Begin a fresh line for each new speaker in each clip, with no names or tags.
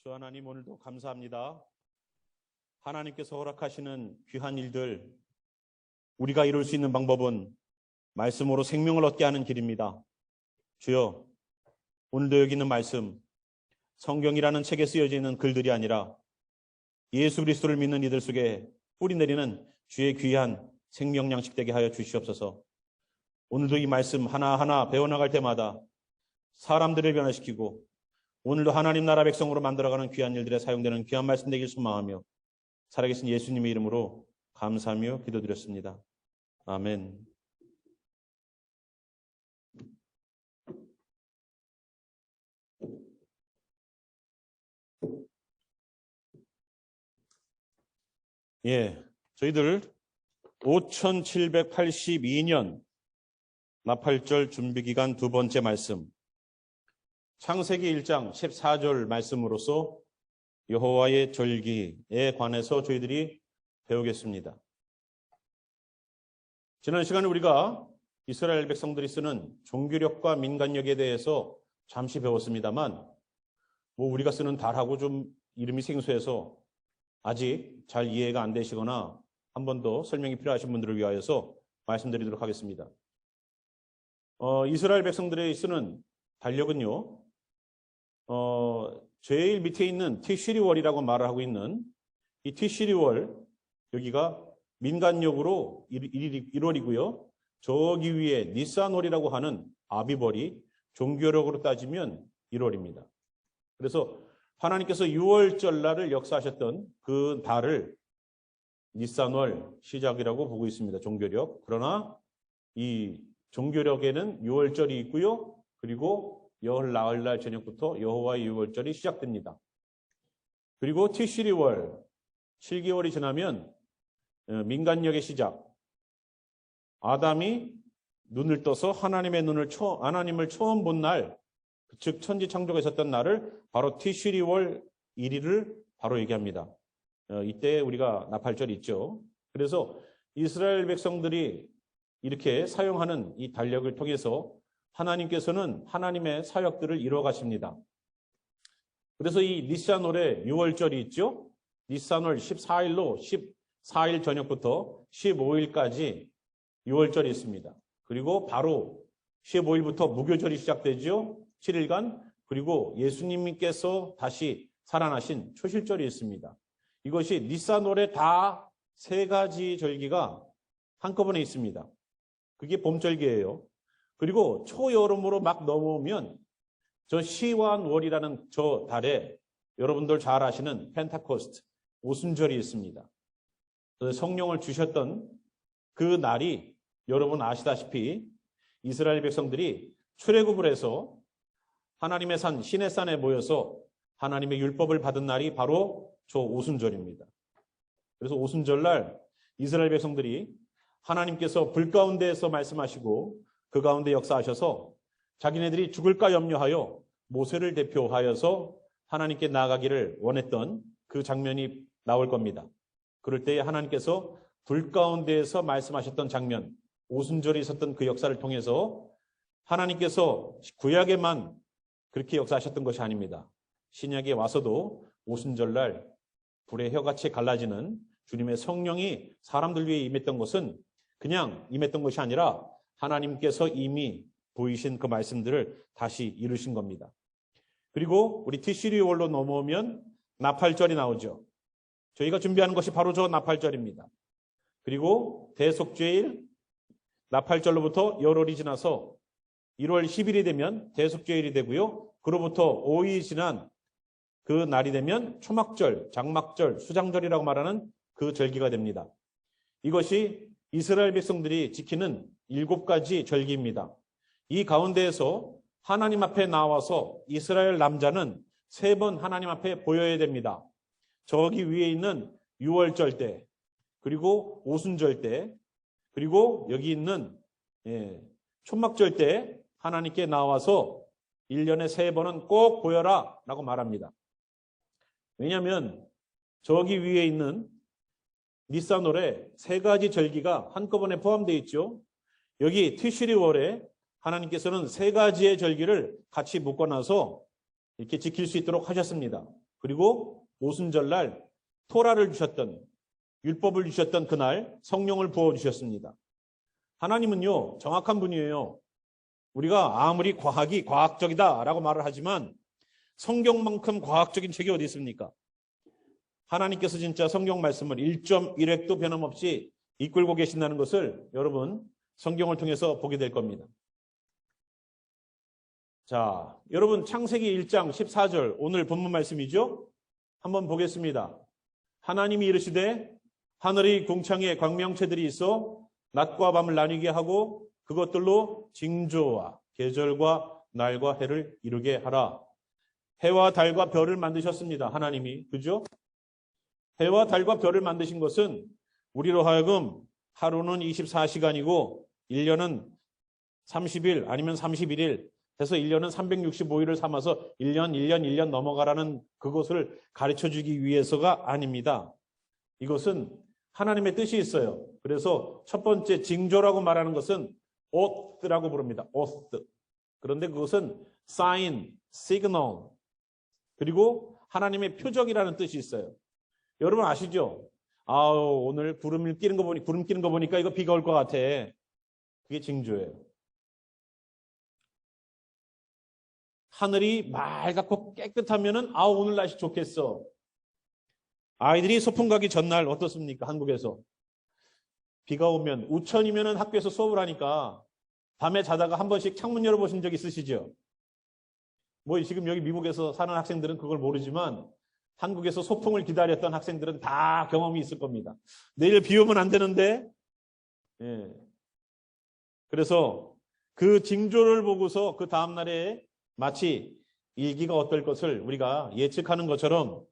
주 하나님, 오늘도 감사합니다. 하나님께서 허락하시는 귀한 일들, 우리가 이룰 수 있는 방법은 말씀으로 생명을 얻게 하는 길입니다. 주여, 오늘도 여기 있는 말씀, 성경이라는 책에 쓰여져 있는 글들이 아니라 예수 그리스도를 믿는 이들 속에 뿌리내리는 주의 귀한 생명 양식 되게 하여 주시옵소서. 오늘도 이 말씀 하나하나 배워나갈 때마다 사람들을 변화시키고 오늘도 하나님 나라 백성으로 만들어가는 귀한 일들에 사용되는 귀한 말씀 되길 소망하며 살아계신 예수님의 이름으로 감사하며 기도드렸습니다. 아멘. 저희들 5782년 나팔절 준비기간 두 번째 말씀, 창세기 1장 14절 말씀으로서 여호와의 절기에 관해서 저희들이 배우겠습니다. 지난 시간에 우리가 이스라엘 백성들이 쓰는 종교력과 민간력에 대해서 잠시 배웠습니다만, 우리가 쓰는 달하고 좀 이름이 생소해서 아직 잘 이해가 안 되시거나 한 번 더 설명이 필요하신 분들을 위하여서 말씀드리도록 하겠습니다. 이스라엘 백성들이 쓰는 달력은요, 제일 밑에 있는 티시리월이라고 말을 하고 있는 이 티시리월, 여기가 민간력으로 1월이고요. 저기 위에 니산월이라고 하는 아비벌이 종교력으로 따지면 1월입니다. 그래서 하나님께서 6월절 날을 역사하셨던 그 달을 니산월 시작이라고 보고 있습니다. 종교력. 그러나 이 종교력에는 6월절이 있고요. 그리고 열 나흘날 저녁부터 여호와의 6월절이 시작됩니다. 그리고 티시리월 7개월이 지나면 민간력의 시작. 아담이 눈을 떠서 하나님을 처음 본 날, 즉 천지 창조가 있었던 날을 바로 티시리월 1일을 바로 얘기합니다. 이때 우리가 나팔절이 있죠. 그래서 이스라엘 백성들이 이렇게 사용하는 이 달력을 통해서 하나님께서는 하나님의 사역들을 이루어 가십니다. 그래서 이 니산월에 6월절이 있죠. 니산월 14일로 14일 저녁부터 15일까지 6월절이 있습니다. 그리고 바로 15일부터 무교절이 시작되죠. 7일간. 그리고 예수님께서 다시 살아나신 초실절이 있습니다. 이것이 니산월에 다 세 가지 절기가 한꺼번에 있습니다. 그게 봄절기예요. 그리고 초여름으로 막 넘어오면 저 시완월이라는 저 달에 여러분들 잘 아시는 펜타코스트, 오순절이 있습니다. 성령을 주셨던 그 날이 여러분 아시다시피 이스라엘 백성들이 출애굽을 해서 하나님의 산 시내산에 모여서 하나님의 율법을 받은 날이 바로 저 오순절입니다. 그래서 오순절날 이스라엘 백성들이 하나님께서 불 가운데에서 말씀하시고 그 가운데 역사하셔서 자기네들이 죽을까 염려하여 모세를 대표하여서 하나님께 나아가기를 원했던 그 장면이 나올 겁니다. 그럴 때에 하나님께서 불 가운데에서 말씀하셨던 장면, 오순절이 있었던 그 역사를 통해서 하나님께서 구약에만 그렇게 역사하셨던 것이 아닙니다. 신약에 와서도 오순절날 불의 혀같이 갈라지는 주님의 성령이 사람들 위해 임했던 것은 그냥 임했던 것이 아니라 하나님께서 이미 보이신 그 말씀들을 다시 이루신 겁니다. 그리고 우리 티시리월로 넘어오면 나팔절이 나오죠. 저희가 준비하는 것이 바로 저 나팔절입니다. 그리고 대속죄일, 나팔절로부터 열흘이 지나서 1월 10일이 되면 대속죄일이 되고요. 그로부터 5일이 지난 그 날이 되면 초막절, 장막절, 수장절이라고 말하는 그 절기가 됩니다. 이것이 이스라엘 백성들이 지키는 7가지 절기입니다. 이 가운데에서 하나님 앞에 나와서 이스라엘 남자는 3번 하나님 앞에 보여야 됩니다. 저기 위에 있는 6월절 때, 그리고 오순절 때, 그리고 여기 있는 초막절 때 하나님께 나와서 1년에 3번은 꼭 보여라 라고 말합니다. 왜냐하면 저기 위에 있는 니산월에 3가지 절기가 한꺼번에 포함되어 있죠. 여기 티시리월에 하나님께서는 3가지의 절기를 같이 묶어놔서 이렇게 지킬 수 있도록 하셨습니다. 그리고 오순절날 토라를 주셨던, 율법을 주셨던 그날 성령을 부어주셨습니다. 하나님은요, 정확한 분이에요. 우리가 아무리 과학이 과학적이다라고 말을 하지만 성경만큼 과학적인 책이 어디 있습니까? 하나님께서 진짜 성경 말씀을 1.1획도 변함없이 이끌고 계신다는 것을 여러분 성경을 통해서 보게 될 겁니다. 자, 여러분 창세기 1장 14절 오늘 본문 말씀이죠? 한번 보겠습니다. 하나님이 이르시되 하늘의 궁창에 광명체들이 있어 낮과 밤을 나뉘게 하고 그것들로 징조와 계절과 날과 해를 이루게 하라. 해와 달과 별을 만드셨습니다. 하나님이. 그죠? 해와 달과 별을 만드신 것은 우리로 하여금 하루는 24시간이고 1년은 30일 아니면 31일 해서 1년은 365일을 삼아서 1년 넘어가라는 그것을 가르쳐주기 위해서가 아닙니다. 이것은 하나님의 뜻이 있어요. 그래서 첫 번째 징조라고 말하는 것은 oath라고 부릅니다. oath. 그런데 그것은 sign, signal, 그리고 하나님의 표적이라는 뜻이 있어요. 여러분 아시죠? 오늘 구름 끼는 거 보니까 이거 비가 올 것 같아. 그게 징조예요. 하늘이 맑고 깨끗하면은 오늘 날씨 좋겠어. 아이들이 소풍 가기 전날 어떻습니까? 한국에서 비가 오면 우천이면은 학교에서 수업을 하니까 밤에 자다가 한 번씩 창문 열어보신 적 있으시죠? 뭐 지금 여기 미국에서 사는 학생들은 그걸 모르지만 한국에서 소풍을 기다렸던 학생들은 다 경험이 있을 겁니다. 내일 비 오면 안 되는데. 예. 그래서 그 징조를 보고서 그 다음날에 마치 일기가 어떨 것을 우리가 예측하는 것처럼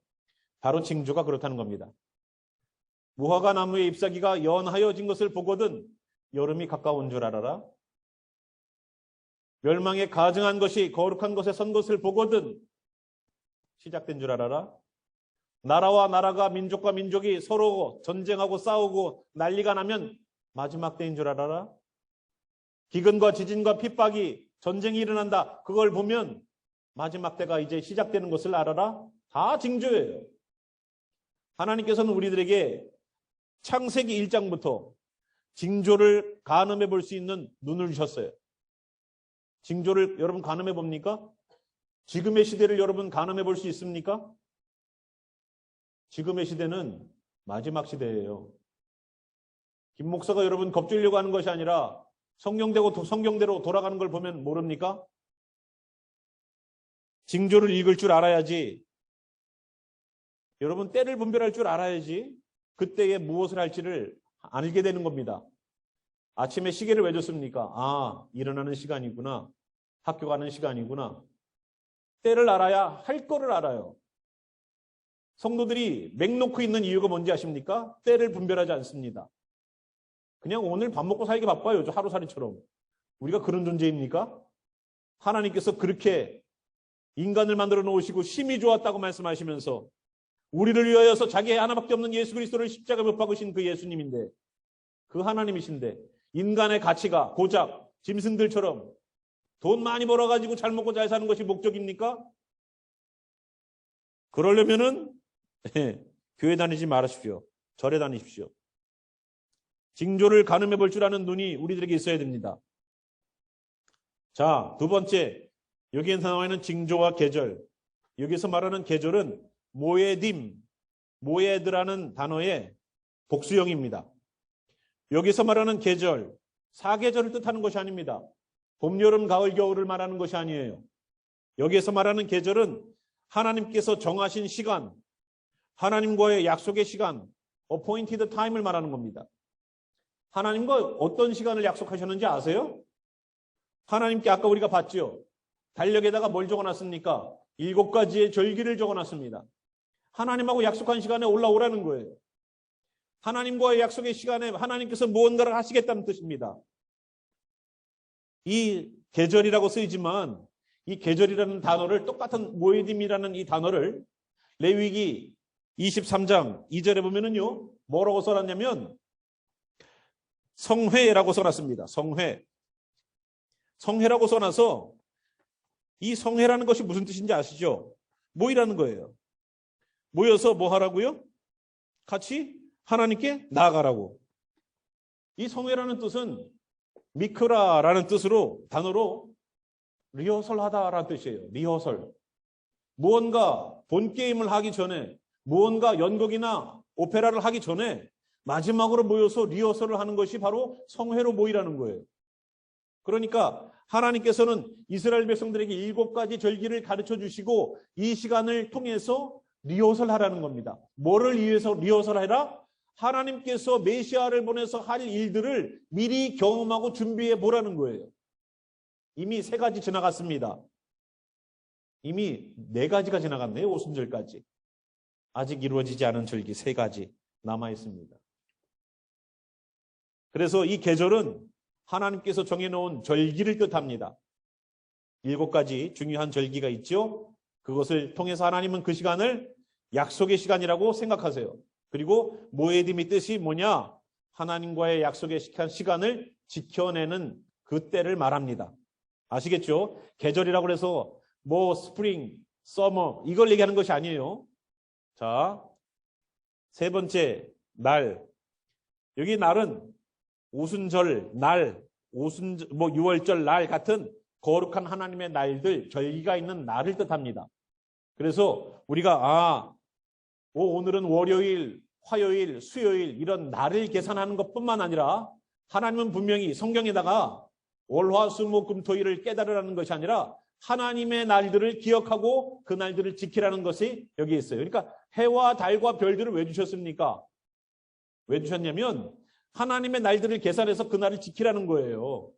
바로 징조가 그렇다는 겁니다. 무화과 나무의 잎사귀가 연하여진 것을 보거든 여름이 가까운 줄 알아라. 멸망에 가증한 것이 거룩한 것에 선 것을 보거든 시작된 줄 알아라. 나라와 나라가 민족과 민족이 서로 전쟁하고 싸우고 난리가 나면 마지막 때인 줄 알아라. 기근과 지진과 핍박이 전쟁이 일어난다. 그걸 보면 마지막 때가 이제 시작되는 것을 알아라. 다 징조예요. 하나님께서는 우리들에게 창세기 1장부터 징조를 가늠해 볼 수 있는 눈을 주셨어요. 징조를 여러분 가늠해 봅니까? 지금의 시대를 여러분 가늠해 볼 수 있습니까? 지금의 시대는 마지막 시대예요. 김 목사가 여러분 겁주려고 하는 것이 아니라 성경대로 돌아가는 걸 보면 모릅니까? 징조를 읽을 줄 알아야지. 여러분 때를 분별할 줄 알아야지 그때에 무엇을 할지를 알게 되는 겁니다. 아침에 시계를 왜 줬습니까? 일어나는 시간이구나. 학교 가는 시간이구나. 때를 알아야 할 거를 알아요. 성도들이 맥 놓고 있는 이유가 뭔지 아십니까? 때를 분별하지 않습니다. 그냥 오늘 밥 먹고 살기 바빠요. 하루살이처럼. 우리가 그런 존재입니까? 하나님께서 그렇게 인간을 만들어 놓으시고 심히 좋았다고 말씀하시면서 우리를 위하여서 자기 하나밖에 없는 예수 그리스도를 십자가에 못 박으신 그 예수님인데, 그 하나님이신데 인간의 가치가 고작 짐승들처럼 돈 많이 벌어가지고 잘 먹고 잘 사는 것이 목적입니까? 그러려면은 교회 다니지 말으십시오. 절에 다니십시오. 징조를 가늠해 볼 줄 아는 눈이 우리들에게 있어야 됩니다. 자, 두 번째, 여기에 나와 있는 징조와 계절. 여기서 말하는 계절은 모에드라는 단어의 복수형입니다. 여기서 말하는 계절, 사계절을 뜻하는 것이 아닙니다. 봄, 여름, 가을, 겨울을 말하는 것이 아니에요. 여기에서 말하는 계절은 하나님께서 정하신 시간, 하나님과의 약속의 시간, appointed time을 말하는 겁니다. 하나님과 어떤 시간을 약속하셨는지 아세요? 하나님께 아까 우리가 봤죠? 달력에다가 뭘 적어놨습니까? 7가지의 절기를 적어놨습니다. 하나님하고 약속한 시간에 올라오라는 거예요. 하나님과의 약속의 시간에 하나님께서 무언가를 하시겠다는 뜻입니다. 이 계절이라고 쓰이지만 이 계절이라는 단어를 똑같은 모에딤이라는 이 단어를 레위기 23장 2절에 보면은요, 뭐라고 써놨냐면 성회라고 써놨습니다. 성회라고 써놔서 이 성회라는 것이 무슨 뜻인지 아시죠? 모이라는 거예요. 모여서 뭐 하라고요? 같이 하나님께 나아가라고. 이 성회라는 뜻은 미크라라는 뜻으로 단어로 리허설하다라는 뜻이에요. 리허설. 무언가 본 게임을 하기 전에, 무언가 연극이나 오페라를 하기 전에 마지막으로 모여서 리허설을 하는 것이 바로 성회로 모이라는 거예요. 그러니까 하나님께서는 이스라엘 백성들에게 7가지 절기를 가르쳐 주시고 이 시간을 통해서 리허설하라는 겁니다. 뭐를 위해서 리허설하라? 하나님께서 메시아를 보내서 할 일들을 미리 경험하고 준비해 보라는 거예요. 이미 3가지 지나갔습니다. 이미 4가지가 지나갔네요. 오순절까지. 아직 이루어지지 않은 절기 3가지 남아 있습니다. 그래서 이 계절은 하나님께서 정해놓은 절기를 뜻합니다. 7가지 중요한 절기가 있죠. 그것을 통해서 하나님은 그 시간을 약속의 시간이라고 생각하세요. 그리고 모에딤의 뜻이 뭐냐? 하나님과의 약속의 시간을 지켜내는 그 때를 말합니다. 아시겠죠? 계절이라고 해서 뭐 스프링, 서머 이걸 얘기하는 것이 아니에요. 자, 3번째 날. 여기 날은 오순절 날, 뭐 6월절 날 같은 거룩한 하나님의 날들, 절기가 있는 날을 뜻합니다. 그래서 우리가 오늘은 월요일, 화요일, 수요일 이런 날을 계산하는 것뿐만 아니라 하나님은 분명히 성경에다가 월, 화, 수, 목, 금, 토일을 깨달으라는 것이 아니라 하나님의 날들을 기억하고 그 날들을 지키라는 것이 여기 있어요. 그러니까 해와 달과 별들을 왜 주셨습니까? 왜 주셨냐면 하나님의 날들을 계산해서 그 날을 지키라는 거예요.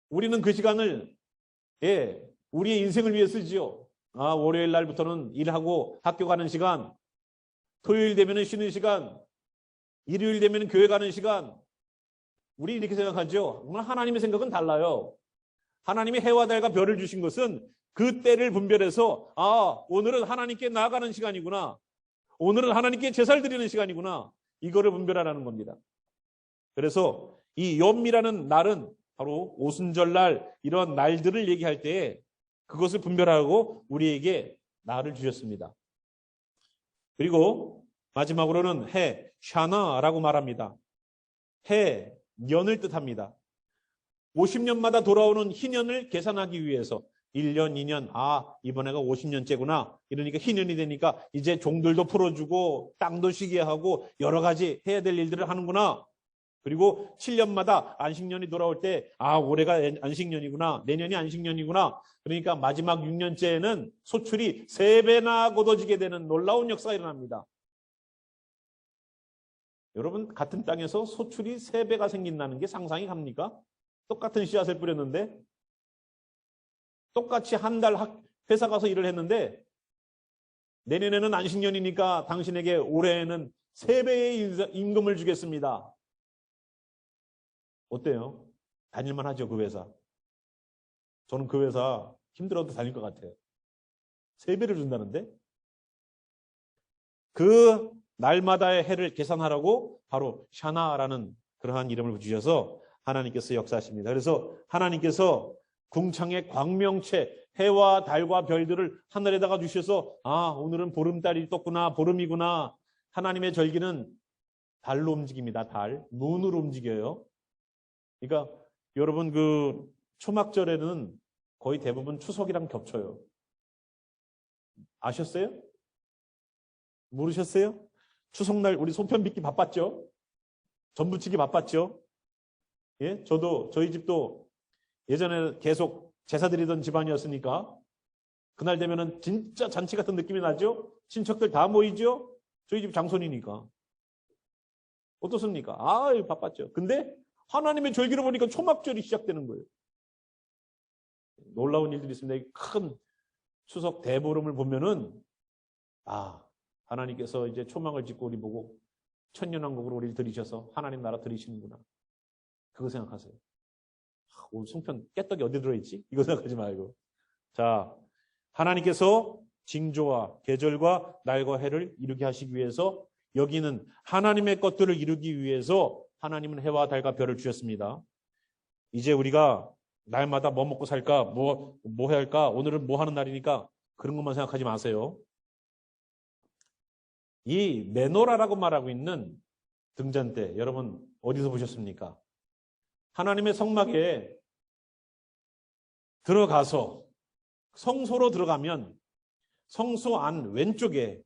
우리는 그 시간을 우리의 인생을 위해 쓰지요. 월요일 날부터는 일하고 학교 가는 시간, 토요일 되면 쉬는 시간, 일요일 되면 교회 가는 시간. 우리 이렇게 생각하죠. 하나님의 생각은 달라요. 하나님이 해와 달과 별을 주신 것은 그 때를 분별해서 오늘은 하나님께 나아가는 시간이구나. 오늘은 하나님께 제사를 드리는 시간이구나. 이거를 분별하라는 겁니다. 그래서 이 염이라는 날은 바로 오순절날 이런 날들을 얘기할 때 그것을 분별하고 우리에게 날을 주셨습니다. 그리고 마지막으로는 해, 샤나라고 말합니다. 해, 년을 뜻합니다. 50년마다 돌아오는 희년을 계산하기 위해서 1년, 2년, 이번에가 50년째구나. 이러니까 희년이 되니까 이제 종들도 풀어주고 땅도 쉬게 하고 여러 가지 해야 될 일들을 하는구나. 그리고 7년마다 안식년이 돌아올 때 올해가 안식년이구나. 내년이 안식년이구나. 그러니까 마지막 6년째에는 소출이 3배나 걷어지게 되는 놀라운 역사가 일어납니다. 여러분 같은 땅에서 소출이 3배가 생긴다는 게 상상이 갑니까? 똑같은 씨앗을 뿌렸는데 똑같이 한 달 회사 가서 일을 했는데 내년에는 안식년이니까 당신에게 올해에는 3배의 임금을 주겠습니다. 어때요? 다닐만 하죠, 그 회사. 저는 그 회사 힘들어도 다닐 것 같아요. 3배를 준다는데? 그 날마다의 해를 계산하라고 바로 샤나라는 그러한 이름을 주셔서 하나님께서 역사하십니다. 그래서 하나님께서 궁창의 광명체, 해와 달과 별들을 하늘에다가 주셔서 오늘은 보름달이 떴구나, 보름이구나. 하나님의 절기는 달로 움직입니다. 달, 문으로 움직여요. 그러니까 여러분 그 초막절에는 거의 대부분 추석이랑 겹쳐요. 아셨어요? 모르셨어요? 추석날 우리 송편 빚기 바빴죠? 전 부치기 바빴죠? 예? 저희 집도 예전에 계속 제사 드리던 집안이었으니까 그날 되면은 진짜 잔치 같은 느낌이 나죠? 친척들 다 모이죠? 저희 집 장손이니까. 어떻습니까? 바빴죠. 근데 하나님의 절기를 보니까 초막절이 시작되는 거예요. 놀라운 일들이 있습니다. 큰 추석 대보름을 보면은 하나님께서 이제 초막을 짓고 우리 보고 천년왕국으로 우리를 들이셔서 하나님 나라 들이시는구나. 그거 생각하세요. 오늘 송편 깨떡이 어디 들어있지? 이거 생각하지 말고. 자, 하나님께서 징조와 계절과 날과 해를 이루게 하시기 위해서 여기는 하나님의 것들을 이루기 위해서 하나님은 해와 달과 별을 주셨습니다. 이제 우리가 날마다 뭐 먹고 살까? 뭐 해야 할까? 오늘은 뭐 하는 날이니까 그런 것만 생각하지 마세요. 이 메노라라고 말하고 있는 등잔대, 여러분 어디서 보셨습니까? 하나님의 성막에 들어가서 성소로 들어가면 성소 안 왼쪽에,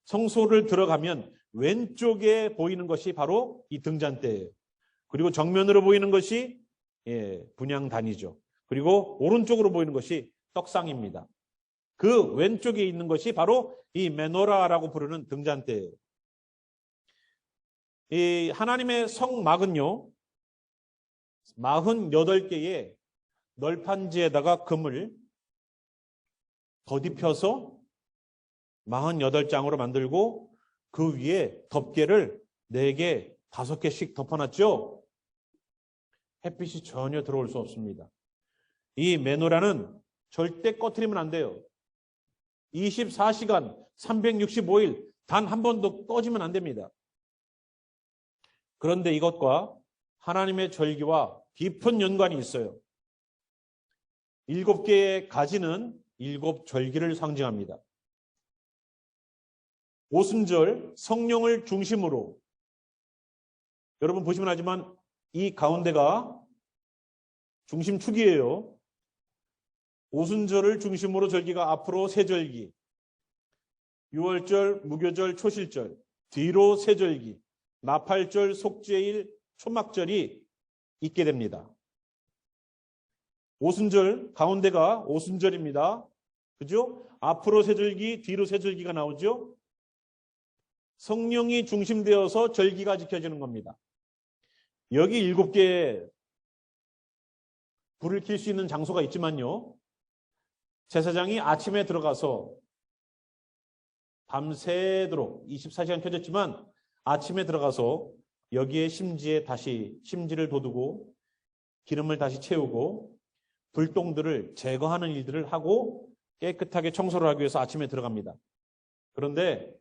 성소를 들어가면 왼쪽에 보이는 것이 바로 이 등잔대예요. 그리고 정면으로 보이는 것이 분향단이죠. 그리고 오른쪽으로 보이는 것이 떡상입니다. 그 왼쪽에 있는 것이 바로 이 메노라라고 부르는 등잔대예요. 이 하나님의 성막은요, 48개의 널판지에다가 금을 덧입혀서 48장으로 만들고 그 위에 덮개를 4개, 5개씩 덮어놨죠. 햇빛이 전혀 들어올 수 없습니다. 이 메노라는 절대 꺼트리면 안 돼요. 24시간 365일 단 한 번도 꺼지면 안 됩니다. 그런데 이것과 하나님의 절기와 깊은 연관이 있어요. 7개의 가지는 7절기를 상징합니다. 오순절 성령을 중심으로, 여러분 보시면 알지만 이 가운데가 중심축이에요. 오순절을 중심으로 절기가 앞으로 세 절기, 유월절, 무교절, 초실절, 뒤로 세 절기, 나팔절, 속죄일, 초막절이 있게 됩니다. 오순절 가운데가 오순절입니다. 그죠? 앞으로 세 절기, 뒤로 세 절기가 나오죠. 성령이 중심되어서 절기가 지켜지는 겁니다. 여기 7개의 불을 켤 수 있는 장소가 있지만요, 제사장이 아침에 들어가서 밤새도록 24시간 켜졌지만 아침에 들어가서 여기에 심지에 다시 심지를 돋우고 기름을 다시 채우고 불똥들을 제거하는 일들을 하고 깨끗하게 청소를 하기 위해서 아침에 들어갑니다. 그런데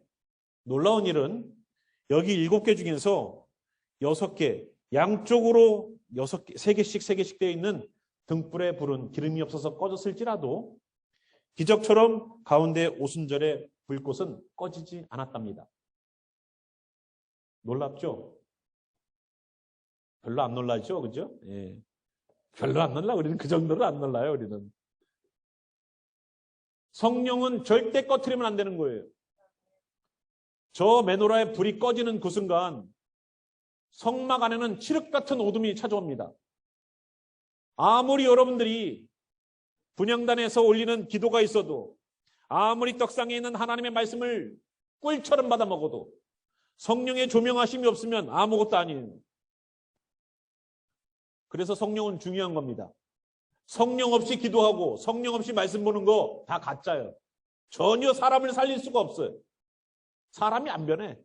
놀라운 일은 여기 7개 중에서 6개, 양쪽으로 6개, 3개씩 되어 있는 등불의 불은 기름이 없어서 꺼졌을지라도 기적처럼 가운데 오순절의 불꽃은 꺼지지 않았답니다. 놀랍죠? 별로 안 놀라죠? 그죠? 예. 별로 안 놀라. 우리는 그 정도로 안 놀라요, 우리는. 성령은 절대 꺼트리면 안 되는 거예요. 저 메노라의 불이 꺼지는 그 순간 성막 안에는 칠흑 같은 어둠이 찾아옵니다. 아무리 여러분들이 분향단에서 올리는 기도가 있어도, 아무리 떡상에 있는 하나님의 말씀을 꿀처럼 받아 먹어도 성령의 조명하심이 없으면 아무것도 아니에요. 그래서 성령은 중요한 겁니다. 성령 없이 기도하고 성령 없이 말씀 보는 거 다 가짜예요. 전혀 사람을 살릴 수가 없어요. 사람이 안 변해.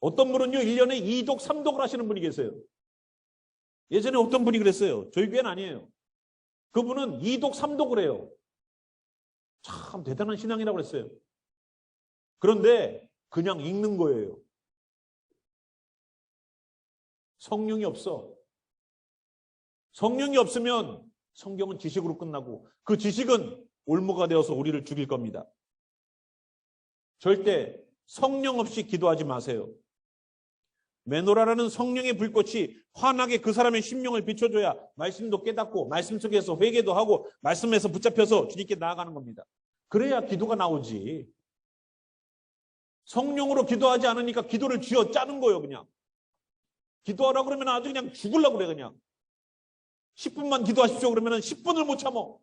어떤 분은요 1년에 2독 3독을 하시는 분이 계세요. 예전에 어떤 분이 그랬어요. 저희 교회는 아니에요. 그분은 2독 3독을 해요. 참 대단한 신앙이라고 그랬어요. 그런데 그냥 읽는 거예요. 성령이 없어. 성령이 없으면 성경은 지식으로 끝나고 그 지식은 올무가 되어서 우리를 죽일 겁니다. 절대 성령 없이 기도하지 마세요. 메노라라는 성령의 불꽃이 환하게 그 사람의 심령을 비춰줘야 말씀도 깨닫고 말씀 속에서 회개도 하고 말씀에서 붙잡혀서 주님께 나아가는 겁니다. 그래야 기도가 나오지. 성령으로 기도하지 않으니까 기도를 쥐어 짜는 거예요. 그냥 기도하라고 그러면 아주 그냥 죽으려고 그래. 그냥 10분만 기도하십시오 그러면 10분을 못 참어.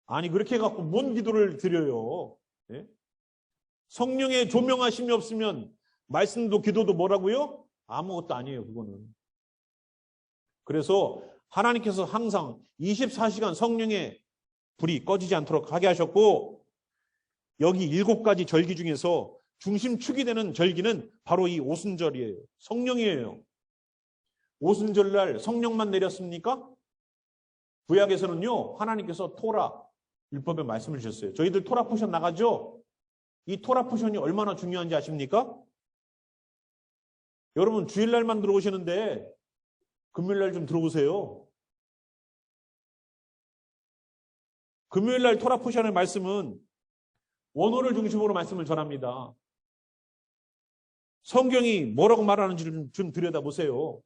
아니 그렇게 해갖고 뭔 기도를 드려요. 예? 성령의 조명하심이 없으면 말씀도 기도도 뭐라고요? 아무것도 아니에요. 그거는. 그래서 하나님께서 항상 24시간 성령의 불이 꺼지지 않도록 하게 하셨고, 여기 7가지 절기 중에서 중심축이 되는 절기는 바로 이 오순절이에요. 성령이에요. 오순절날 성령만 내렸습니까? 구약에서는요 하나님께서 토라 율법의 말씀을 주셨어요. 저희들 토라 포션 나가죠? 이 토라 포션이 얼마나 중요한지 아십니까? 여러분 주일날만 들어오시는데 금요일날 좀 들어오세요. 금요일 날 토라포션의 말씀은 원어를 중심으로 말씀을 전합니다. 성경이 뭐라고 말하는지를 좀 들여다보세요.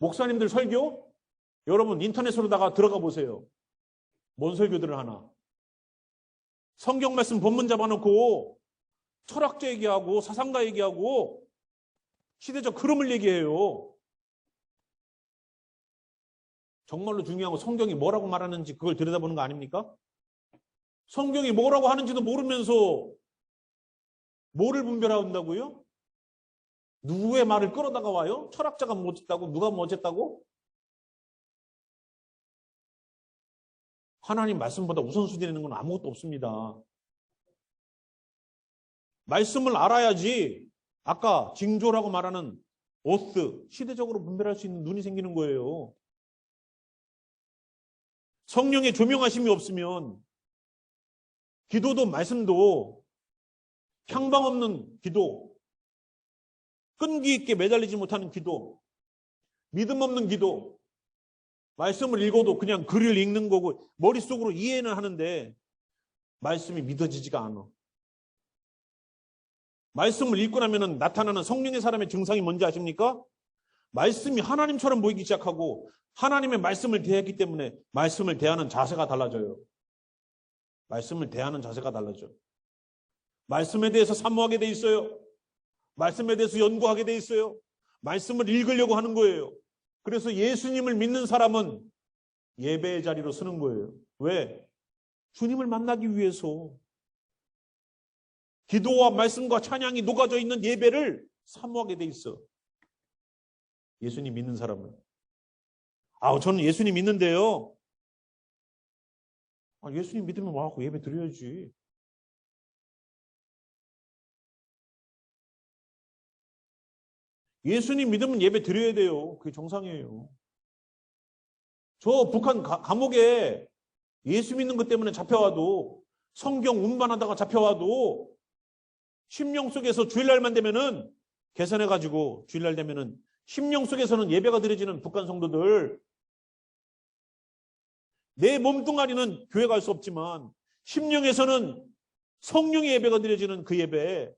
목사님들 설교? 여러분 인터넷으로다가 들어가 보세요. 뭔 설교들을 하나. 성경 말씀 본문 잡아놓고 철학자 얘기하고 사상가 얘기하고 시대적 흐름을 얘기해요. 정말로 중요한 건 성경이 뭐라고 말하는지 그걸 들여다보는 거 아닙니까? 성경이 뭐라고 하는지도 모르면서 뭐를 분별한다고요? 누구의 말을 끌어다가 와요? 철학자가 뭐 어쨌다고? 누가 뭐 어쨌다고? 하나님 말씀보다 우선순위 되는 건 아무것도 없습니다. 말씀을 알아야지 아까 징조라고 말하는 오스, 시대적으로 분별할 수 있는 눈이 생기는 거예요. 성령의 조명하심이 없으면 기도도 말씀도 향방 없는 기도, 끈기 있게 매달리지 못하는 기도, 믿음 없는 기도, 말씀을 읽어도 그냥 글을 읽는 거고 머릿속으로 이해는 하는데 말씀이 믿어지지가 않아. 말씀을 읽고 나면 나타나는 성령의 사람의 증상이 뭔지 아십니까? 말씀이 하나님처럼 보이기 시작하고 하나님의 말씀을 대했기 때문에 말씀을 대하는 자세가 달라져요. 말씀을 대하는 자세가 달라져. 말씀에 대해서 사모하게 돼 있어요. 말씀에 대해서 연구하게 돼 있어요. 말씀을 읽으려고 하는 거예요. 그래서 예수님을 믿는 사람은 예배의 자리로 서는 거예요. 왜? 주님을 만나기 위해서. 기도와 말씀과 찬양이 녹아져 있는 예배를 사모하게 돼 있어. 예수님 믿는 사람은. 저는 예수님 믿는데요. 예수님 믿으면 와갖고 예배 드려야지. 예수님 믿으면 예배 드려야 돼요. 그게 정상이에요. 저 북한 감옥에 예수 믿는 것 때문에 잡혀와도 성경 운반하다가 잡혀와도 심령 속에서 주일날만 되면은 계산해가지고 주일날 되면은 심령 속에서는 예배가 드려지는 북한 성도들, 내 몸뚱아리는 교회 갈 수 없지만 심령에서는 성령의 예배가 드려지는 그 예배,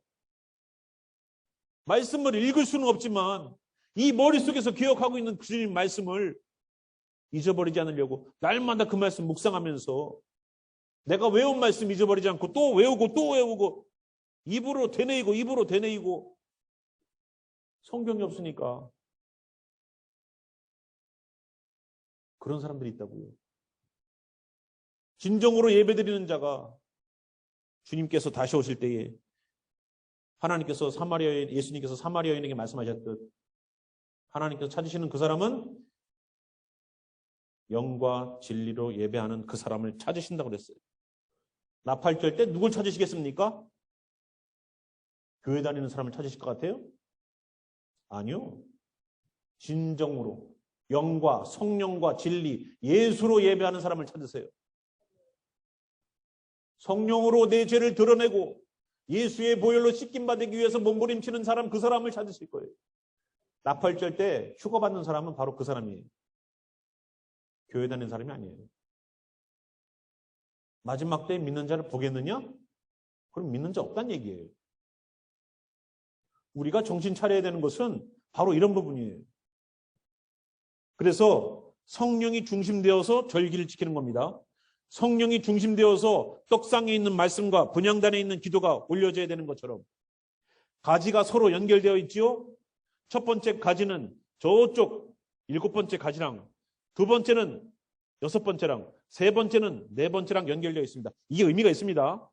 말씀을 읽을 수는 없지만 이 머릿속에서 기억하고 있는 주님 말씀을 잊어버리지 않으려고 날마다 그 말씀 묵상하면서 내가 외운 말씀 잊어버리지 않고 또 외우고 또 외우고 입으로 되뇌이고 입으로 되뇌이고. 성경이 없으니까 그런 사람들이 있다고요. 진정으로 예배드리는 자가 주님께서 다시 오실 때에 하나님께서 예수님께서 사마리아 여인에게 말씀하셨듯 하나님께서 찾으시는 그 사람은 영과 진리로 예배하는 그 사람을 찾으신다고 그랬어요. 나팔절 때 누굴 찾으시겠습니까? 교회 다니는 사람을 찾으실 것 같아요? 아니요. 진정으로 영과 성령과 진리, 예수로 예배하는 사람을 찾으세요. 성령으로 내 죄를 드러내고 예수의 보혈로 씻김받기 위해서 몸부림치는 사람, 그 사람을 찾으실 거예요. 나팔절 때 휴거받는 사람은 바로 그 사람이에요. 교회 다니는 사람이 아니에요. 마지막 때에 믿는 자를 보겠느냐? 그럼 믿는 자 없다는 얘기예요. 우리가 정신 차려야 되는 것은 바로 이런 부분이에요. 그래서 성령이 중심되어서 절기를 지키는 겁니다. 성령이 중심되어서 떡상에 있는 말씀과 분향단에 있는 기도가 올려져야 되는 것처럼 가지가 서로 연결되어 있지요. 첫 번째 가지는 저쪽 7번째 가지랑, 두 번째는 6번째랑, 세 번째는 4번째랑 연결되어 있습니다. 이게 의미가 있습니다.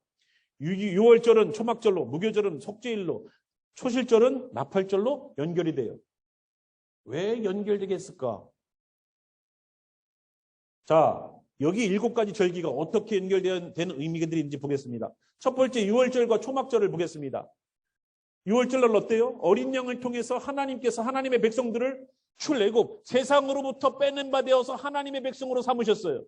유월절은 초막절로, 무교절은 속죄일로, 초실절은 나팔절로 연결이 돼요. 왜 연결되게 했을까? 자, 여기 7가지 절기가 어떻게 연결되는 의미들이 있는지 보겠습니다. 첫 번째 유월절과 초막절을 보겠습니다. 유월절날 어때요? 어린 양을 통해서 하나님께서 하나님의 백성들을 출애굽, 세상으로부터 빼낸 바 되어서 하나님의 백성으로 삼으셨어요.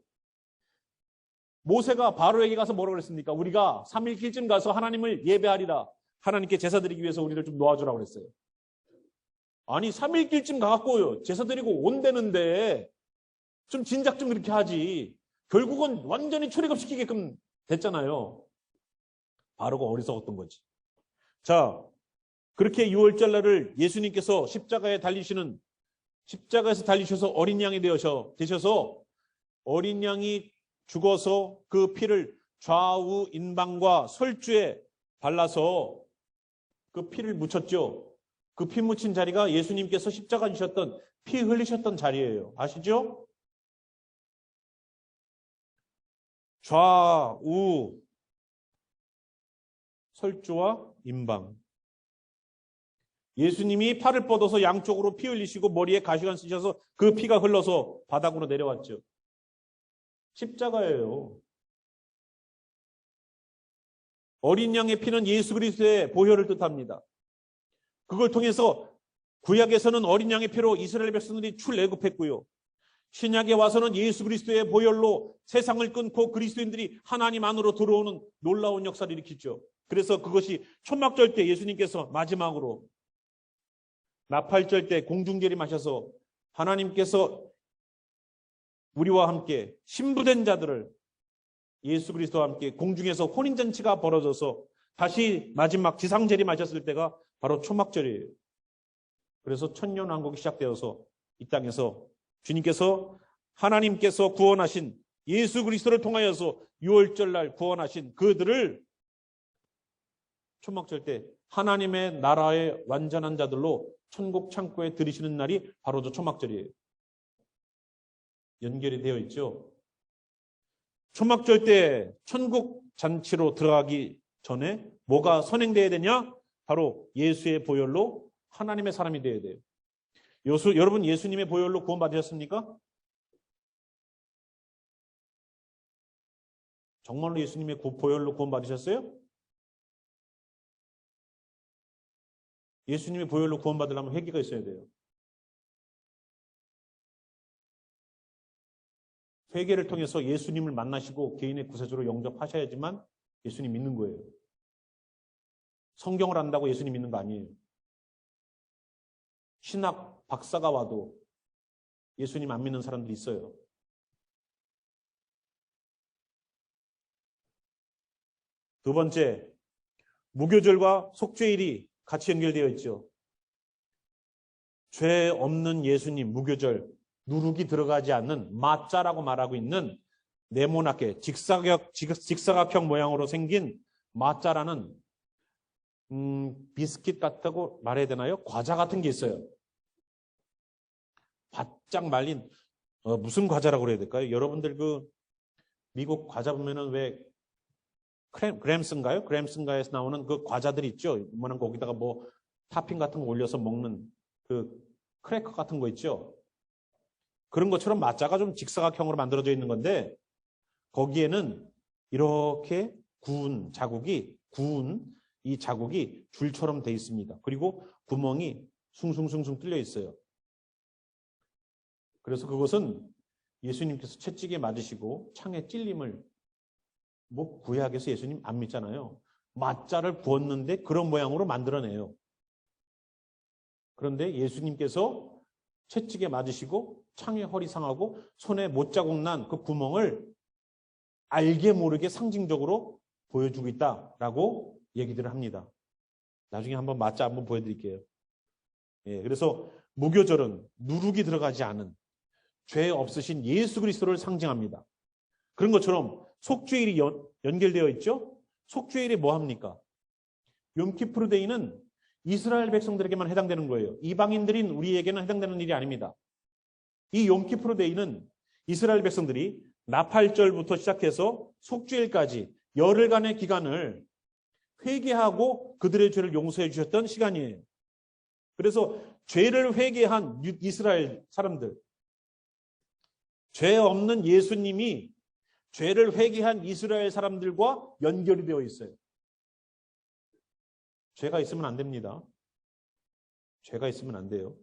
모세가 바로에게 가서 뭐라고 그랬습니까? 우리가 3일길쯤 가서 하나님을 예배하리라. 하나님께 제사 드리기 위해서 우리를 좀 놓아주라고 그랬어요. 아니 3일길쯤 가갖고 제사 드리고 온다는데 좀 진작 좀 그렇게 하지. 결국은 완전히 출애굽시키게끔 됐잖아요. 바로가 어리석었던 거지. 자, 그렇게 유월절 날을 예수님께서 십자가에서 달리셔서 어린 양이 되셔서 어린 양이 죽어서 그 피를 좌우 인방과 설주에 발라서 그 피를 묻혔죠. 그 피 묻힌 자리가 예수님께서 십자가 지셨던 피 흘리셨던 자리예요. 아시죠? 좌우 설주와 인방. 예수님이 팔을 뻗어서 양쪽으로 피 흘리시고 머리에 가시관 쓰셔서 그 피가 흘러서 바닥으로 내려왔죠. 십자가예요. 어린 양의 피는 예수 그리스도의 보혈을 뜻합니다. 그걸 통해서 구약에서는 어린 양의 피로 이스라엘 백성들이 출애굽했고요. 신약에 와서는 예수 그리스도의 보혈로 세상을 끊고 그리스도인들이 하나님 안으로 들어오는 놀라운 역사를 일으키죠. 그래서 그것이 초막절 때 예수님께서 마지막으로 나팔절 때 공중재림하셔서 하나님께서 우리와 함께 신부된 자들을 예수 그리스도와 함께 공중에서 혼인잔치가 벌어져서 다시 마지막 지상재림하셨을 때가 바로 초막절이에요. 그래서 천년왕국이 시작되어서 이 땅에서 주님께서 하나님께서 구원하신 예수 그리스도를 통하여서 유월절 날 구원하신 그들을 초막절 때 하나님의 나라의 완전한 자들로 천국 창고에 들이시는 날이 바로 저 초막절이에요. 연결이 되어 있죠. 초막절 때 천국 잔치로 들어가기 전에 뭐가 선행되어야 되냐? 바로 예수의 보혈로 하나님의 사람이 되어야 돼요. 여러분 예수님의 보혈로 구원받으셨습니까? 정말로 예수님의 보혈로 구원받으셨어요? 예수님의 보혈로 구원받으려면 회개가 있어야 돼요. 회개를 통해서 예수님을 만나시고 개인의 구세주로 영접하셔야지만 예수님 믿는 거예요. 성경을 안다고 예수님 믿는 거 아니에요. 신학 박사가 와도 예수님 안 믿는 사람들이 있어요. 두 번째, 무교절과 속죄일이 같이 연결되어 있죠. 죄 없는 예수님, 무교절, 누룩이 들어가지 않는 마자라고 말하고 있는 네모나게 직사각형 모양으로 생긴 마자라는 비스킷 같다고 말해야 되나요? 과자 같은 게 있어요. 바짝 말린 무슨 과자라고 그래야 될까요? 여러분들 그 미국 과자 보면은 왜 그램스인가요? 그램스인가에서 나오는 그 과자들이 있죠. 뭐는 거기다가 뭐 타핑 같은 거 올려서 먹는 그 크래커 같은 거 있죠. 그런 것처럼 마자가 좀 직사각형으로 만들어져 있는 건데 거기에는 이렇게 구운 이 자국이 줄처럼 돼 있습니다. 그리고 구멍이 숭숭숭숭 뚫려 있어요. 그래서 그것은 예수님께서 채찍에 맞으시고 창에 찔림을 뭐 구약에서 예수님 안 믿잖아요. 마자를 부었는데 그런 모양으로 만들어내요. 그런데 예수님께서 채찍에 맞으시고 창에 허리 상하고 손에 못자국 난 그 구멍을 알게 모르게 상징적으로 보여주고 있다라고 얘기들을 합니다. 나중에 한번 마자 한번 보여드릴게요. 예, 그래서 무교절은 누룩이 들어가지 않은 죄 없으신 예수 그리스도를 상징합니다. 그런 것처럼 속죄일이 연결되어 있죠. 속죄일이 뭐 합니까? 욤키푸르 데이는 이스라엘 백성들에게만 해당되는 거예요. 이방인들인 우리에게는 해당되는 일이 아닙니다. 이 욤키푸르 데이는 이스라엘 백성들이 나팔절부터 시작해서 속죄일까지 열흘간의 기간을 회개하고 그들의 죄를 용서해 주셨던 시간이에요. 그래서 죄를 회개한 이스라엘 사람들, 죄 없는 예수님이 죄를 회개한 이스라엘 사람들과 연결이 되어 있어요. 죄가 있으면 안 됩니다. 죄가 있으면 안 돼요.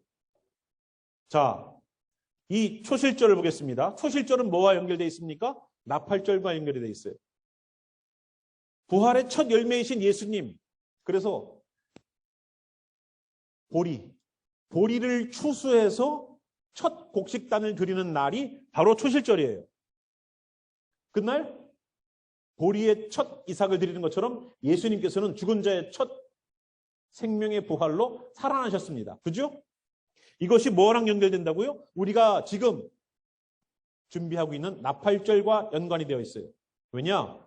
자, 이 초실절을 보겠습니다. 초실절은 뭐와 연결되어 있습니까? 나팔절과 연결이 되어 있어요. 부활의 첫 열매이신 예수님. 그래서 보리를 추수해서 첫 곡식단을 드리는 날이 바로 초실절이에요. 그날 보리의 첫 이삭을 드리는 것처럼 예수님께서는 죽은 자의 첫 생명의 부활로 살아나셨습니다. 그죠? 이것이 뭐랑 연결된다고요? 우리가 지금 준비하고 있는 나팔절과 연관이 되어 있어요. 왜냐?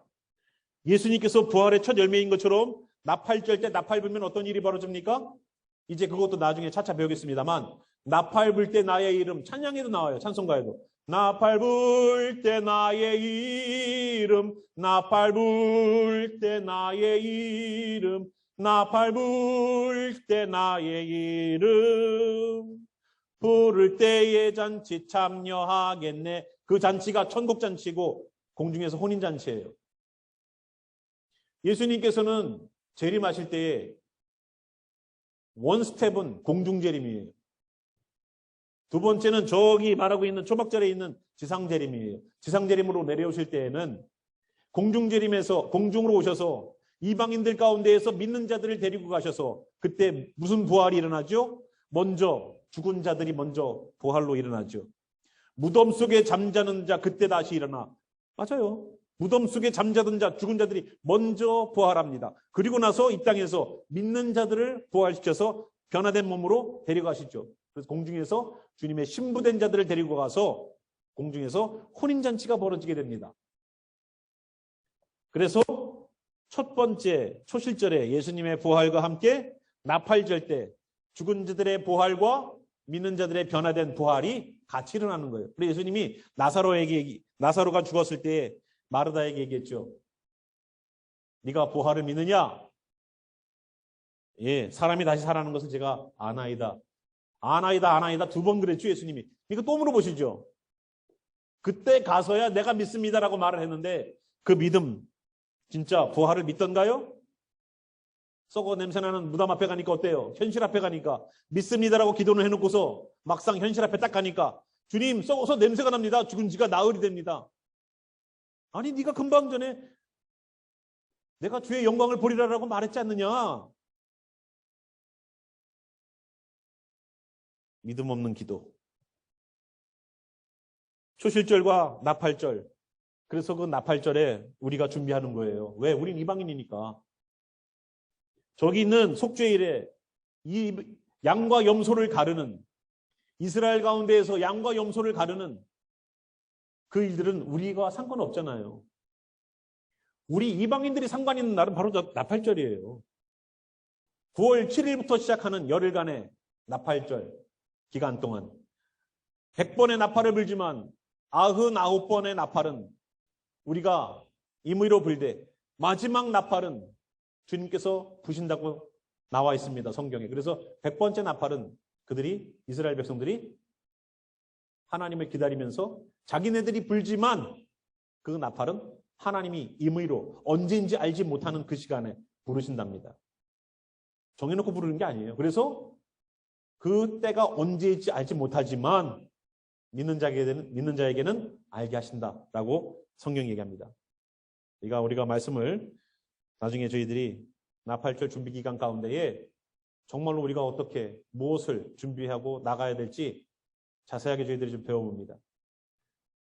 예수님께서 부활의 첫 열매인 것처럼 나팔절 때 나팔 불면 어떤 일이 벌어집니까? 이제 그것도 나중에 차차 배우겠습니다만 나팔 불 때 나의 이름 찬양에도 나와요. 찬송가에도. 나팔 불 때 나의 이름 나팔 불 때 나의 이름 나팔 불 때 나의 이름 부를 때의 잔치 참여하겠네. 그 잔치가 천국 잔치고 공중에서 혼인 잔치예요. 예수님께서는 재림하실 때에 원 스텝은 공중 재림이에요. 두 번째는 저기 말하고 있는 초막절에 있는 지상 재림이에요. 지상 재림으로 내려오실 때에는 공중 재림에서 공중으로 오셔서 이방인들 가운데에서 믿는 자들을 데리고 가셔서 그때 무슨 부활이 일어나죠? 먼저 죽은 자들이 먼저 부활로 일어나죠. 무덤 속에 잠자는 자 그때 다시 일어나. 맞아요. 무덤 속에 잠자던 자 죽은 자들이 먼저 부활합니다. 그리고 나서 이 땅에서 믿는 자들을 부활시켜서 변화된 몸으로 데려가시죠. 그래서 공중에서 주님의 신부된 자들을 데리고 가서 공중에서 혼인잔치가 벌어지게 됩니다. 그래서 첫 번째 초실절에 예수님의 부활과 함께 나팔절 때 죽은 자들의 부활과 믿는 자들의 변화된 부활이 같이 일어나는 거예요. 그래서 예수님이 나사로가 죽었을 때 마르다에게 얘기했죠. 네가 부활을 믿느냐? 예, 사람이 다시 살아나는 것을 제가 아나이다. 아나이다, 아나이다 두 번 그랬죠, 예수님이. 이거 또 물어보시죠. 그때 가서야 내가 믿습니다라고 말을 했는데 그 믿음 진짜 부활을 믿던가요? 썩어 냄새나는 무덤 앞에 가니까 어때요? 현실 앞에 가니까 믿습니다라고 기도를 해놓고서 막상 현실 앞에 딱 가니까 주님 썩어서 냄새가 납니다. 죽은 지가 나흘이 됩니다. 아니 네가 금방 전에 내가 주의 영광을 보리라라고 말했지 않느냐? 믿음 없는 기도. 초실절과 나팔절. 그래서 그 나팔절에 우리가 준비하는 거예요. 왜? 우린 이방인이니까. 저기 있는 속죄일에 이 양과 염소를 가르는 이스라엘 가운데에서 양과 염소를 가르는 그 일들은 우리가 상관없잖아요. 우리 이방인들이 상관 있는 날은 바로 나팔절이에요. 9월 7일부터 시작하는 열흘간의 나팔절 기간 동안 100번의 나팔을 불지만 99번의 나팔은 우리가 임의로 불되 마지막 나팔은 주님께서 부신다고 나와 있습니다. 성경에. 그래서 100번째 나팔은 그들이 이스라엘 백성들이 하나님을 기다리면서 자기네들이 불지만 그 나팔은 하나님이 임의로 언제인지 알지 못하는 그 시간에 부르신답니다. 정해놓고 부르는 게 아니에요. 그래서 그 때가 언제인지 알지 못하지만 믿는 자에게는 알게 하신다라고 성경이 얘기합니다. 그러니까 우리가 말씀을 나중에 저희들이 나팔절 준비 기간 가운데에 정말로 우리가 어떻게 무엇을 준비하고 나가야 될지 자세하게 저희들이 좀 배워봅니다.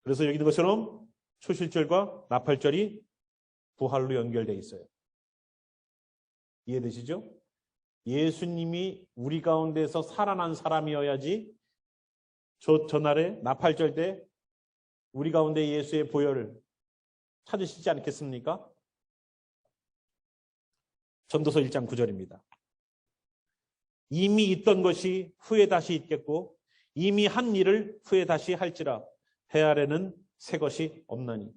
그래서 여기 있는 것처럼 초실절과 나팔절이 부활로 연결되어 있어요. 이해되시죠? 예수님이 우리 가운데서 살아난 사람이어야지 전날에 나팔절 때 우리 가운데 예수의 보혈을 찾으시지 않겠습니까? 전도서 1장 9절입니다. 이미 있던 것이 후에 다시 있겠고 이미 한 일을 후에 다시 할지라 해 아래는 새 것이 없나니.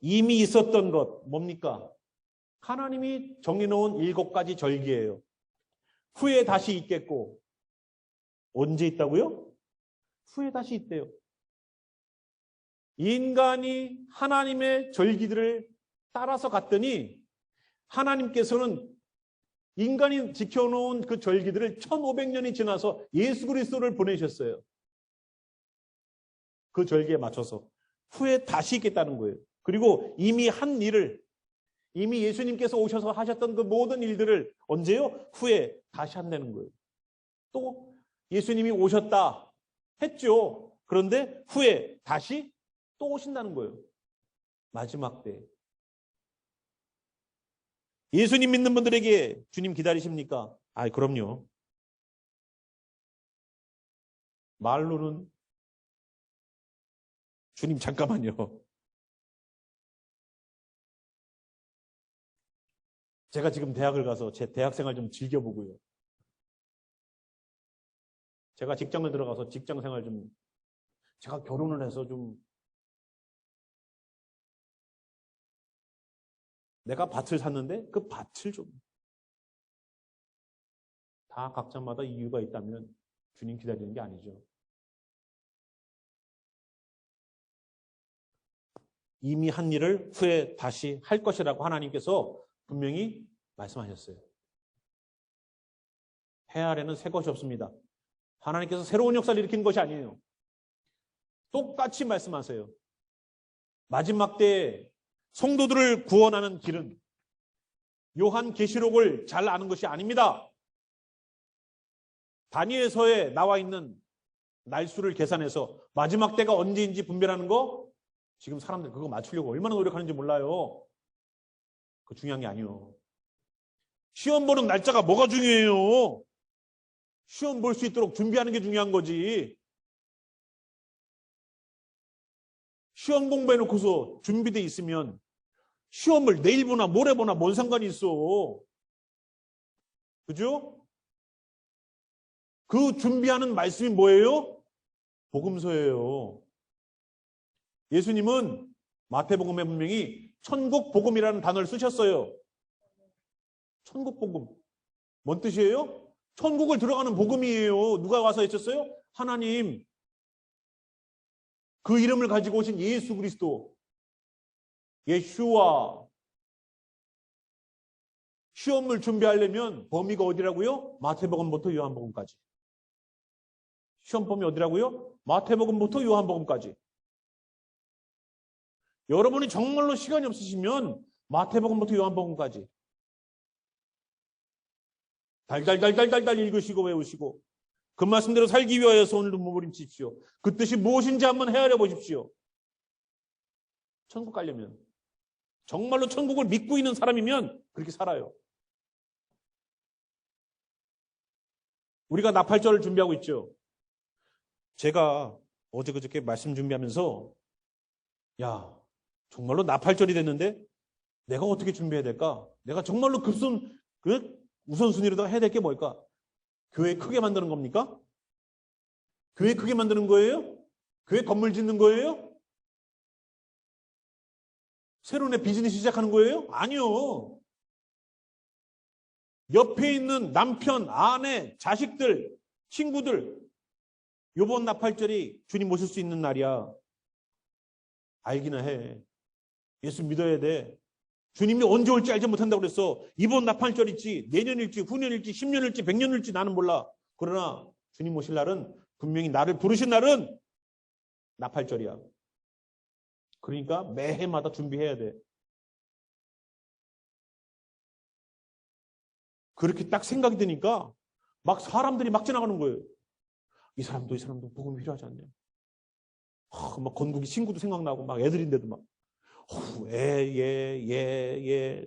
이미 있었던 것 뭡니까? 하나님이 정해놓은 7가지 절기예요. 후에 다시 있겠고 언제 있다고요? 후에 다시 있대요. 인간이 하나님의 절기들을 따라서 갔더니 하나님께서는 인간이 지켜놓은 그 절기들을 1500년이 지나서 예수 그리스도를 보내셨어요. 그 절기에 맞춰서 후에 다시 있겠다는 거예요. 그리고 이미 한 일을 이미 예수님께서 오셔서 하셨던 그 모든 일들을 언제요? 후에 다시 한다는 거예요. 또 예수님이 오셨다 했죠. 그런데 후에 다시 또 오신다는 거예요. 마지막 때. 예수님 믿는 분들에게 주님 기다리십니까? 아, 그럼요. 말로는 주님 잠깐만요. 제가 지금 대학을 가서 제 대학생활 좀 즐겨보고요. 제가 직장을 들어가서 직장생활 좀, 제가 결혼을 해서 좀, 내가 밭을 샀는데 그 밭을 좀, 다 각자마다 이유가 있다면 주님 기다리는 게 아니죠. 이미 한 일을 후에 다시 할 것이라고 하나님께서 분명히 말씀하셨어요. 해 아래는 새 것이 없습니다. 하나님께서 새로운 역사를 일으키는 것이 아니에요. 똑같이 말씀하세요. 마지막 때에 성도들을 구원하는 길은 요한계시록을 잘 아는 것이 아닙니다. 다니엘서에 나와 있는 날수를 계산해서 마지막 때가 언제인지 분별하는 거, 지금 사람들 그거 맞추려고 얼마나 노력하는지 몰라요. 그거 중요한 게 아니에요. 시험 보는 날짜가 뭐가 중요해요? 시험 볼 수 있도록 준비하는 게 중요한 거지. 시험 공부해놓고서 준비돼 있으면 시험을 내일 보나 모레 보나 뭔 상관이 있어. 그죠? 그 준비하는 말씀이 뭐예요? 복음서예요. 예수님은 마태복음에 분명히 천국복음이라는 단어를 쓰셨어요. 천국복음. 뭔 뜻이에요? 천국을 들어가는 복음이에요. 누가 와서 해줬어요? 하나님. 그 이름을 가지고 오신 예수 그리스도. 예슈와. 시험을 준비하려면 범위가 어디라고요? 마태복음부터 요한복음까지. 시험 범위 어디라고요? 마태복음부터 요한복음까지. 여러분이 정말로 시간이 없으시면 마태복음부터 요한복음까지 달달달달달달 읽으시고 외우시고 그 말씀대로 살기 위하여서 오늘도 몸부림치십시오. 그 뜻이 무엇인지 한번 헤아려 보십시오. 천국 가려면, 정말로 천국을 믿고 있는 사람이면 그렇게 살아요. 우리가 나팔절을 준비하고 있죠. 제가 어제 그저께 말씀 준비하면서 야, 정말로 나팔절이 됐는데 내가 어떻게 준비해야 될까? 내가 정말로 우선순위로 해야 될 게 뭘까? 교회 크게 만드는 겁니까? 교회 크게 만드는 거예요? 교회 건물 짓는 거예요? 새로운 비즈니스 시작하는 거예요? 아니요. 옆에 있는 남편, 아내, 자식들, 친구들, 요번 나팔절이 주님 모실 수 있는 날이야. 알기나 해. 예수 믿어야 돼. 주님이 언제 올지 알지 못한다고 그랬어. 이번 나팔절일지, 내년일지, 후년일지, 10년일지, 100년일지 나는 몰라. 그러나 주님 오실 날은 분명히 나를 부르신 날은 나팔절이야. 그러니까 매해마다 준비해야 돼. 그렇게 딱 생각이 드니까 막 사람들이 막 지나가는 거예요. 이 사람도 복음이 필요하지 않냐. 막 건국이 친구도 생각나고 막 애들인데도 막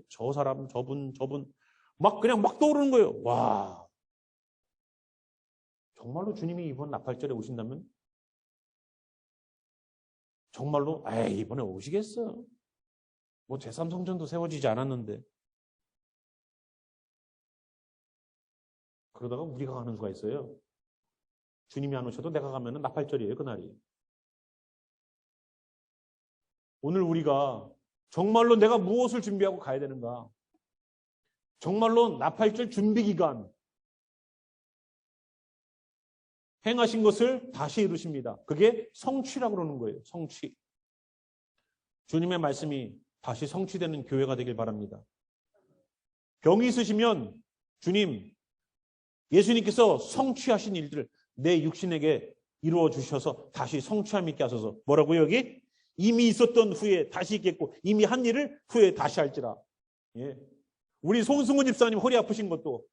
저 사람 저분 막 그냥 막 떠오르는 거예요. 와, 정말로 주님이 이번 나팔절에 오신다면 정말로 이번에 오시겠어. 뭐 제3성전도 세워지지 않았는데. 그러다가 우리가 가는 수가 있어요. 주님이 안 오셔도 내가 가면은 나팔절이에요, 그날이. 오늘 우리가 정말로 내가 무엇을 준비하고 가야 되는가? 정말로 나팔절 준비 기간 행하신 것을 다시 이루십니다. 그게 성취라고 그러는 거예요. 성취. 주님의 말씀이 다시 성취되는 교회가 되길 바랍니다. 병이 있으시면 주님, 예수님께서 성취하신 일들을 내 육신에게 이루어 주셔서 다시 성취함 있게 하소서. 뭐라고요, 여기? 이미 있었던 후에 다시 있겠고 이미 한 일을 후에 다시 할지라. 예. 우리 송승훈 집사님 허리 아프신 것도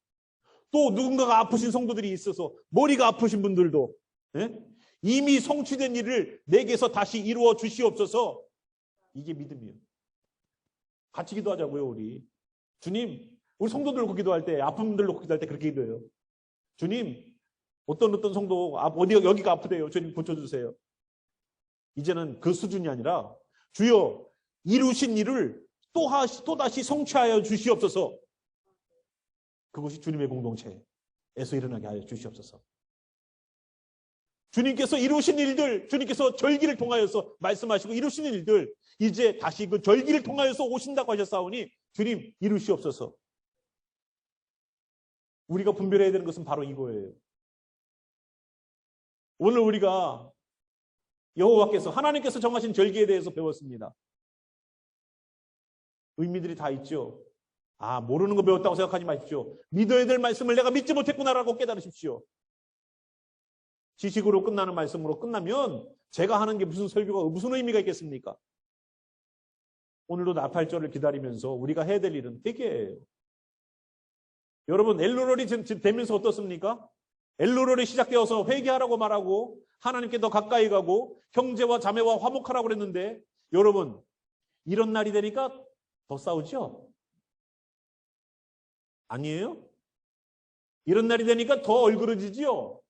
또 누군가가 아프신 성도들이 있어서 머리가 아프신 분들도 예? 이미 성취된 일을 내게서 다시 이루어 주시옵소서. 이게 믿음이에요. 같이 기도하자고요, 우리. 주님, 우리 성도들 놓고 기도할 때, 아픈 분들 놓고 기도할 때 그렇게 기도해요. 주님, 어떤 성도, 여기가 아프대요. 주님 고쳐주세요. 이제는 그 수준이 아니라, 주여, 이루신 일을 또다시 성취하여 주시옵소서. 그것이 주님의 공동체에서 일어나게 하여 주시옵소서. 주님께서 이루신 일들, 주님께서 절기를 통하여서 말씀하시고 이루신 일들, 이제 다시 그 절기를 통하여서 오신다고 하셨사오니 주님 이루시옵소서. 우리가 분별해야 되는 것은 바로 이거예요. 오늘 우리가 여호와께서, 하나님께서 정하신 절기에 대해서 배웠습니다. 의미들이 다 있죠. 모르는 거 배웠다고 생각하지 마십시오. 믿어야 될 말씀을 내가 믿지 못했구나라고 깨달으십시오. 지식으로 끝나는 말씀으로 끝나면 제가 하는 게 무슨 설교가 무슨 의미가 있겠습니까? 오늘도 나팔절을 기다리면서 우리가 해야 될 일은 회개예요. 여러분, 엘로롤이 되면서 어떻습니까? 엘로롤이 시작되어서 회개하라고 말하고 하나님께 더 가까이 가고 형제와 자매와 화목하라고 그랬는데, 여러분, 이런 날이 되니까 더 싸우죠? 아니에요? 이런 날이 되니까 더 얼그러지지요?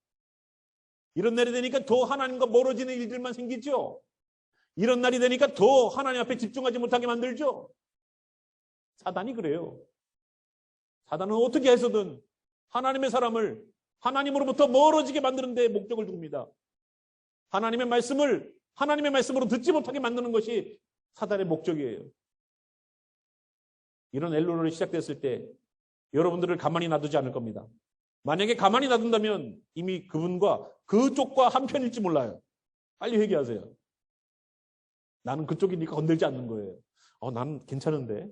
이런 날이 되니까 더 하나님과 멀어지는 일들만 생기죠? 이런 날이 되니까 더 하나님 앞에 집중하지 못하게 만들죠? 사단이 그래요. 사단은 어떻게 해서든 하나님의 사람을 하나님으로부터 멀어지게 만드는 데 목적을 둡니다. 하나님의 말씀으로 듣지 못하게 만드는 것이 사단의 목적이에요. 이런 엘로롤이 시작됐을 때 여러분들을 가만히 놔두지 않을 겁니다. 만약에 가만히 놔둔다면 이미 그쪽과 한편일지 몰라요. 빨리 회개하세요. 나는 그쪽이니까 건들지 않는 거예요. 나는 괜찮은데.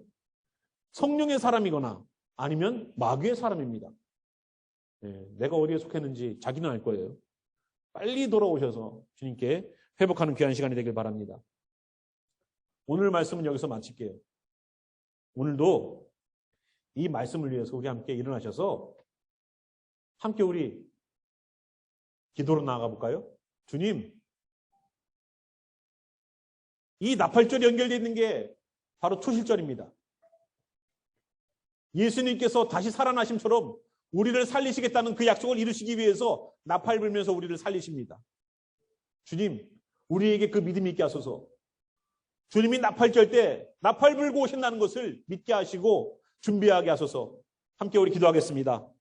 성령의 사람이거나 아니면 마귀의 사람입니다. 내가 어디에 속했는지 자기는 알 거예요. 빨리 돌아오셔서 주님께 회복하는 귀한 시간이 되길 바랍니다. 오늘 말씀은 여기서 마칠게요. 오늘도 이 말씀을 위해서 우리 함께 일어나셔서 함께 우리 기도로 나아가 볼까요? 주님, 이 나팔절이 연결되어 있는 게 바로 초실절입니다. 예수님께서 다시 살아나심처럼 우리를 살리시겠다는 그 약속을 이루시기 위해서 나팔 불면서 우리를 살리십니다. 주님, 우리에게 그 믿음이 있게 하소서. 주님이 나팔절 때 나팔 불고 오신다는 것을 믿게 하시고 준비하게 하소서. 함께 우리 기도하겠습니다.